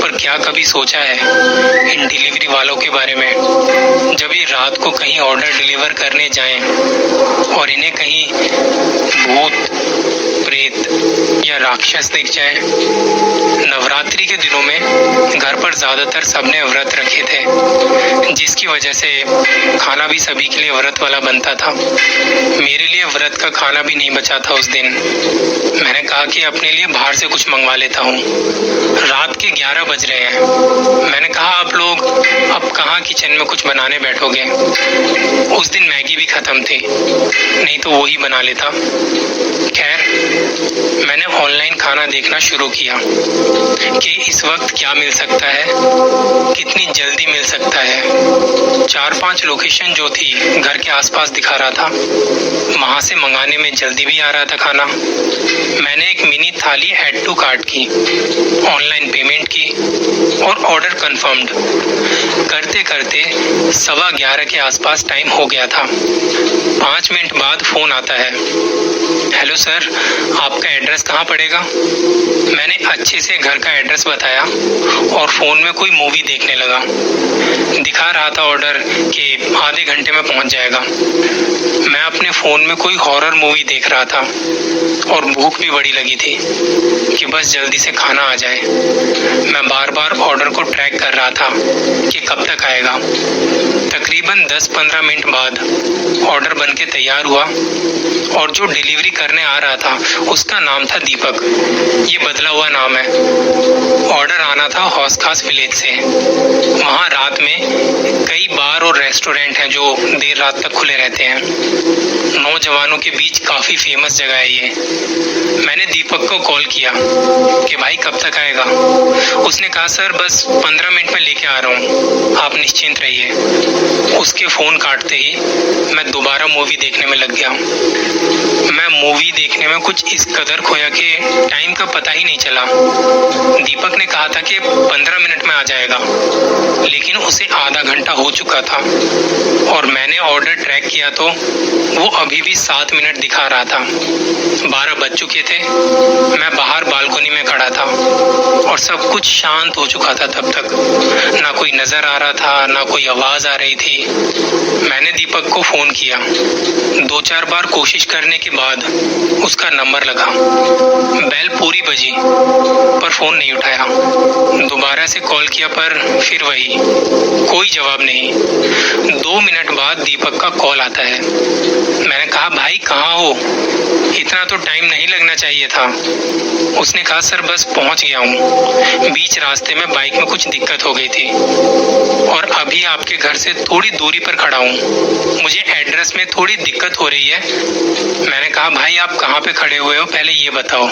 पर क्या कभी सोचा है इन डिलीवरी वालों के बारे में? जब ये रात को कहीं ऑर्डर डिलीवर करने जाएं और इन्हें कहीं भूत, प्रेत या राक्षस दिख जाए। नवरात्रि के दिनों में घर पर ज्यादातर सबने व्रत रखे थे, जिसकी वजह से खाना भी सभी के लिए व्रत वाला बनता था। मेरे लिए व्रत का खाना भी नहीं बचा था उस दिन। मैंने कहा कि अपने लिए बाहर से कुछ मंगवा लेता हूँ। रात के 11 बज रहे हैं। मैंने कहा आप लोग अब कहाँ किचन में कुछ बनाने बैठोगे। उस दिन मैगी भी खत्म थी, नहीं तो वो ही बना लेता। खैर, मैंने ऑनलाइन खाना देखना शुरू किया कि इस वक्त क्या मिल सकता है, कितनी जल्दी मिल सकता है। 4-5 लोकेशन जो थी घर के आसपास दिखा रहा था, वहां से मंगाने में जल्दी भी आ रहा था खाना। मैंने एक मिनी थाली ऐड टू कार्ट की, ऑनलाइन पेमेंट की और ऑर्डर कंफर्म्ड। करते करते 11:15 के आसपास टाइम हो गया था। 5 मिनट बाद फोन आता है। हेलो सर, आपका एड्रेस कहाँ पड़ेगा? मैंने अच्छे से घर का एड्रेस बताया और फोन में कोई मूवी देखने लगा। दिखा रहा था ऑर्डर कि आधे घंटे में पहुंच जाएगा। मैं अपने फोन में कोई हॉरर मूवी देख रहा था और भूख भी बड़ी लगी थी कि बस जल्दी से खाना आ जाए। मैं बार बार ऑर्डर को ट्रैक कर रहा था कि कब तक आएगा। तकरीबन 10-15 मिनट बाद ऑर्डर बनके तैयार हुआ और जो डिलीवरी करने आ रहा था उसका नाम था दीपक। ये बदला हुआ नाम है। ऑर्डर आना था हौस खास विलेज से। वहाँ रात में कई बार और रेस्टोरेंट हैं जो देर रात तक खुले रहते हैं। नौजवानों के बीच काफी फेमस जगह है ये। मैंने दीपक को कॉल किया कि भाई कब तक आएगा। उसने कहा सर बस 15 मिनट में लेके आ रहा हूँ, आप निश्चिंत रहिए। उसके फोन काटते ही मैं दोबारा मूवी देखने में लग गया। मैं मूवी देखने में कुछ इस कदर खोया कि टाइम का पता ही नहीं चला। दीपक ने कहा था कि 15 मिनट में आ जाएगा, लेकिन उसे आधा घंटा हो चुका था और मैंने ऑर्डर ट्रैक किया तो वो अभी भी 7 मिनट दिखा रहा था। 12 बज चुके थे। मैं बाहर बालकनी में खड़ा था और सब कुछ शांत हो चुका था तब तक। ना कोई नजर आ रहा था, ना कोई आवाज आ रही थी। मैंने दीपक को फोन किया। 2-4 बार कोशिश करने के बाद उसका नंबर लगा। बेल पूरी बजी पर फोन नहीं उठाया। दोबारा से कॉल किया पर फिर वही, कोई जवाब नहीं। 2 मिनट बाद दीपक का कॉल आता है। मैंने कहा भाई कहाँ हो, इतना तो टाइम नहीं लगना चाहिए था। उसने कहा सर बस पहुंच गया हूँ, बीच रास्ते में बाइक में कुछ दिक्कत हो गई थी और अभी आपके घर से थोड़ी दूरी पर खड़ा हूँ। मुझे एड्रेस में थोड़ी दिक्कत हो रही है। मैंने कहा भाई आप कहाँ पे खड़े हुए हो पहले ये बताओ।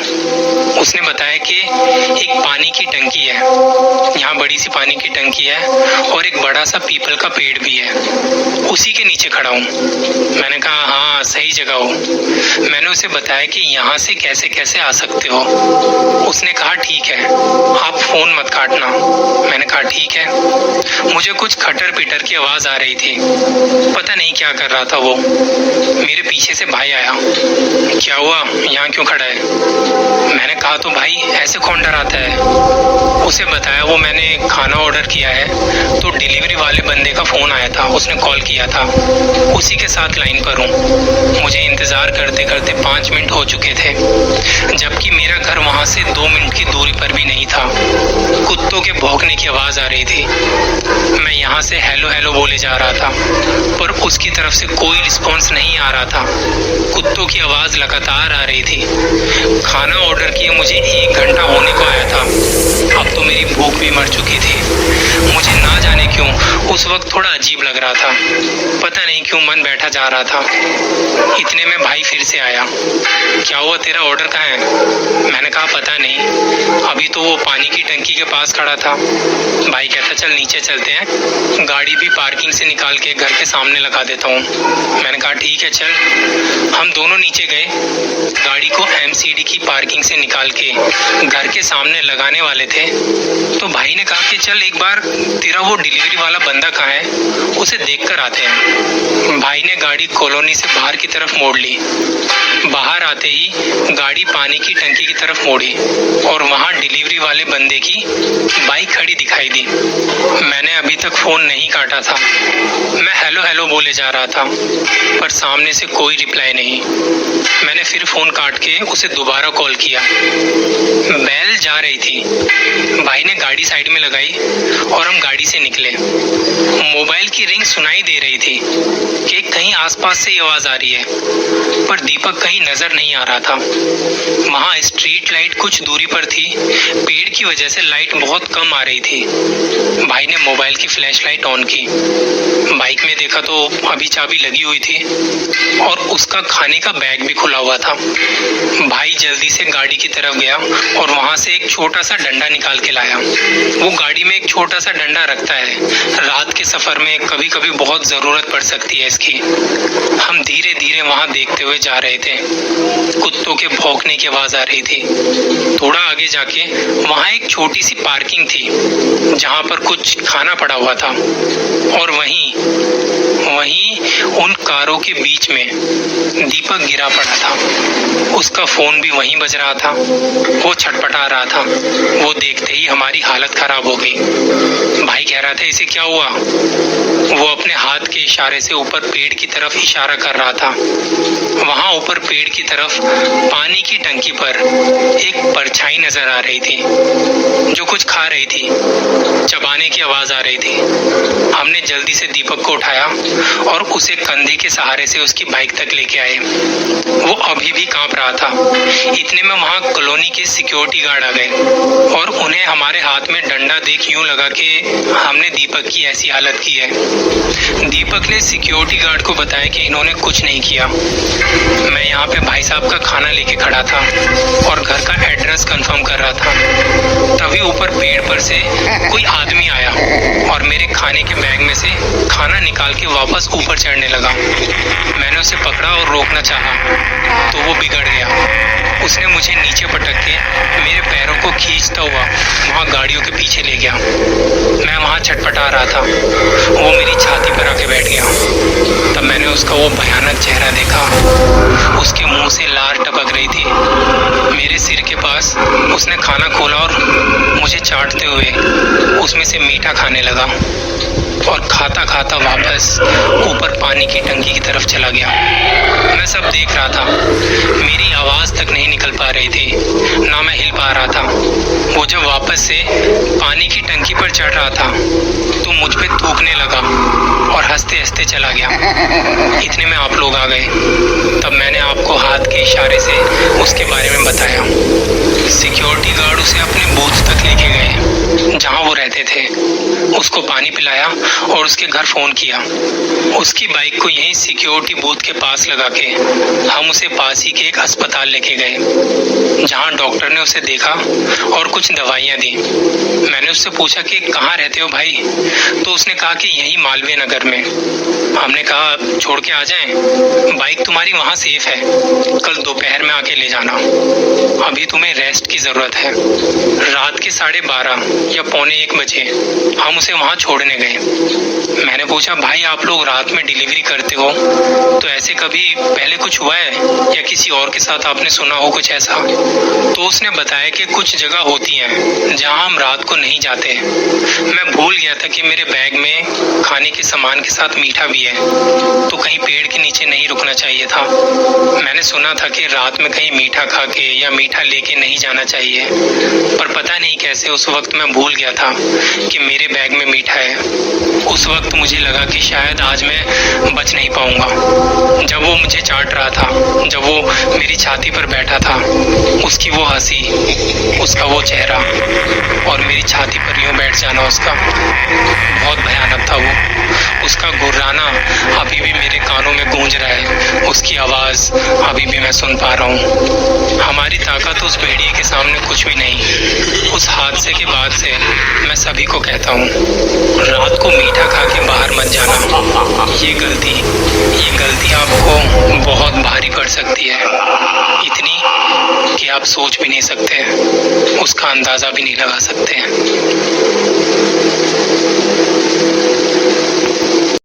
उसने बताया कि एक पानी की टंकी है, यहाँ बड़ी सी पानी की टंकी है और एक बड़ा सा पीपल का पेड़ भी है, उसी के नीचे खड़ा हूँ। मैंने कहा हाँ सही जगह हो। मैंने उसे बताया कि यहाँ से कैसे कैसे आ सकते हो। उसने कहा ठीक है, आप फोन मत काटना। मैंने कहा ठीक है। मुझे कुछ खटर पिटर की आवाज आ रही थी, पता नहीं क्या कर रहा था वो। मेरे पीछे से भाई आया। क्या हुआ, यहाँ क्यों खड़ा है? मैंने कहा तो भाई ऐसे कौन डराता है। उसे बताया वो मैंने खाना ऑर्डर किया है तो डिलीवरी वाले बंदे का फोन आया था, उसने कॉल किया था, उसी के साथ लाइन पर हूँ। मुझे इंतजार करते करते 5 मिनट हो चुके थे, जबकि मेरा घर वहां से 2 मिनट की दूरी पर भी नहीं था। कुत्तों के भौंकने की आवाज आ रही थी। मैं यहाँ से हेलो हेलो बोले जा रहा था पर उसकी तरफ से कोई रिस्पॉन्स नहीं आ रहा था। कुत्तों की आवाज लगातार आ रही थी। खाना ऑर्डर किए मुझे 1 घंटा होने को आया था। अब तो मेरी भूख भी मर चुकी थी। मुझे ना जाने क्यों उस वक्त थोड़ा अजीब लग रहा था, पता नहीं क्यों मन बैठा जा रहा था। इतने में भाई फिर से आया। क्या हुआ, तेरा ऑर्डर कहाँ है? मैंने कहा पता नहीं, अभी तो वो पानी की टंकी के पास खड़ा था। भाई कहता चल नीचे चलते हैं, गाड़ी भी पार्किंग से निकाल के घर के सामने लगा देता हूँ। मैंने कहा ठीक है चल। हम दोनों नीचे गए। गाड़ी को MCD की पार्किंग से निकाल के घर के सामने लगाने वाले थे तो भाई ने कहा कि चल एक बार तेरा वो डिलीवरी वाला बंदा कहाँ है उसे देख कर आते हैं। भाई ने गाड़ी कॉलोनी से बाहर की तरफ मोड़ ली। बाहर आते ही गाड़ी पानी की टंकी की तरफ मोड़ी और वहां डिलीवरी वाले बंदे की बाइक खड़ी दिखाई दी। मैंने अभी तक फोन नहीं काटा था। मैं हेलो हेलो बोले जा रहा था पर सामने से कोई रिप्लाई नहीं। मैंने फिर फोन काट के उसे दोबारा कॉल किया। बेल जा रही थी। भाई ने गाड़ी साइड में लगाई और हम गाड़ी से निकले। मोबाइल की रिंग सुनाई दे रही थी कि कहीं आसपास से आवाज आ रही है, पर दीपक कहीं नजर नहीं आ रहा था। वहां स्ट्रीट लाइट कुछ दूरी पर थी। पेड़ की वजह से लाइट बहुत कम आ रही थी। भाई ने मोबाइल की फ्लैश लाइट ऑन की। बाइक में देखा तो अभी चाबी लगी हुई थी और उसका खाने का बैग भी खुला हुआ था। भाई जल्दी से गाड़ी की तरफ गया और वहां से एक छोटा सा डंडा निकाल के लाया। वो गाड़ी में एक छोटा सा डंडा रखता है। रात के सफर में कभी कभी बहुत जरूरत पड़ सकती है इसकी। हम धीरे धीरे वहां देखते हुए जा रहे थे। कुत्तों के भौंकने की आवाज आ रही थी। थोड़ा आगे जाके वहां एक छोटी सी पार्किंग थी जहां पर कुछ खाना पड़ा हुआ था और वहीं उन कारों के बीच में दीपक गिरा पड़ा था। उसका फोन भी वहीं बज रहा था। वो छटपटा रहा था। वो देखते ही हमारी हालत खराब हो गई। भाई कह रहा था इसे क्या हुआ। वो अपने हाथ के इशारे से ऊपर पेड़ की तरफ इशारा कर रहा था। वहां ऊपर पेड़ की तरफ पानी की टंकी पर एक परछाई नजर आ रही थी जो कुछ खा रही थी। चबाने की आवाज आ रही थी। हमने जल्दी से दीपक को उठाया और उसे कंधे के सहारे से उसकी बाइक तक लेके आए। वो अभी भी कांप रहा था। इतने में वहां कॉलोनी के सिक्योरिटी गार्ड आ गए और उन्हें हमारे हाथ में डंडा देख यूं लगा कि हमने दीपक की ऐसी हालत की है। दीपक ने सिक्योरिटी गार्ड को बताया कि इन्होंने कुछ नहीं किया। मैं यहाँ पे भाई साहब का खाना लेके खड़ा था और घर का एड्रेस कंफर्म कर रहा था। तभी ऊपर पेड़ पर से कोई आदमी आया और मेरे खाने के बैग में से खाना निकाल के वापस ऊपर चढ़ने लगा। मैंने उसे पकड़ा और रोकना चाहा तो वो बिगड़ गया। उसने मुझे नीचे पटक के मेरे पैरों को खींचता हुआ वहां गाड़ियों के पीछे ले गया। मैं वहां छटपटा रहा था। वो मेरी छाती पर आके बैठ गया। तब मैंने उसका वो भयानक चेहरा देखा। उसके मुंह से लार टपक रही थी। मेरे सिर के पास उसने खाना खोला और मुझे चाटते हुए उसमें से मीठा खाने लगा और खाता खाता वापस ऊपर पानी की टंकी की तरफ चला गया। मैं सब देख रहा था। मेरी आवाज तक नहीं निकल पा रही थी, ना मैं हिल पा रहा था। वो जब वापस से पानी की टंकी पर चढ़ रहा था तो मुझ पे थूकने लगा और हंसते हंसते चला गया। इतने में आप लोग आ गए। तब मैंने आपको हाथ के इशारे से उसके बारे में बताया। सिक्योरिटी गार्ड उसे अपने बूथ तक लेके गए जहां वो रहते थे। उसको पानी पिलाया और उसके घर फोन किया। उसकी बाइक को यहीं सिक्योरिटी बूथ के पास लगा के हम उसे पास ही के एक अस्पताल लेके गए जहां डॉक्टर ने उसे देखा और कुछ दवाइयां दी। मैंने उससे पूछा कि कहाँ रहते हो भाई, तो उसने कहा कि यहीं मालवीय नगर में। हमने कहा छोड़ के आ जाएं, बाइक तुम्हारी वहां सेफ है, कल दोपहर में आके ले जाना, अभी तुम्हें रेस्ट की जरूरत है। रात के 12:30 या 12:45 बजे हम उसे वहां छोड़ने गए। मैंने पूछा भाई आप लोग रात में डिलीवरी करते हो तो ऐसे कभी पहले कुछ हुआ है या किसी और के साथ आपने सुना हो कुछ ऐसा? तो उसने बताया कि कुछ जगह होती हैं जहां हम रात को नहीं जाते। मैं भूल गया था कि मेरे बैग में खाने के सामान के साथ मीठा भी है, तो कहीं पेड़ के नीचे नहीं रुकना चाहिए था। मैंने सुना था कि रात में कहीं मीठा खा के या मीठा लेके नहीं जाना चाहिए, पर पता नहीं कैसे उस वक्त मैं भूल गया था कि मेरे बैग में मीठा है। उस वक्त मुझे लगा कि शायद आज मैं बच नहीं पाऊंगा। जब वो मुझे चाट रहा था, जब वो मेरी छाती पर बैठा था, उसकी वो हंसी, उसका वो चेहरा और मेरी छाती पर यूं बैठ जाना उसका, बहुत भयानक था वो। उसका गुर्राना अभी भी मेरे कानों में गूंज रहा है। उसकी आवाज अभी भी मैं सुन पा रहा हूँ। हमारी ताकत उस भेड़िए के सामने कुछ भी नहीं। उस हादसे के बाद से मैं सभी को कहता हूँ रात को मीठा खा के बाहर मत जाना। ये गलती आपको बहुत भारी पड़ सकती है, इतनी कि आप आप सोच भी नहीं सकते, उसका अंदाजा भी नहीं लगा सकते।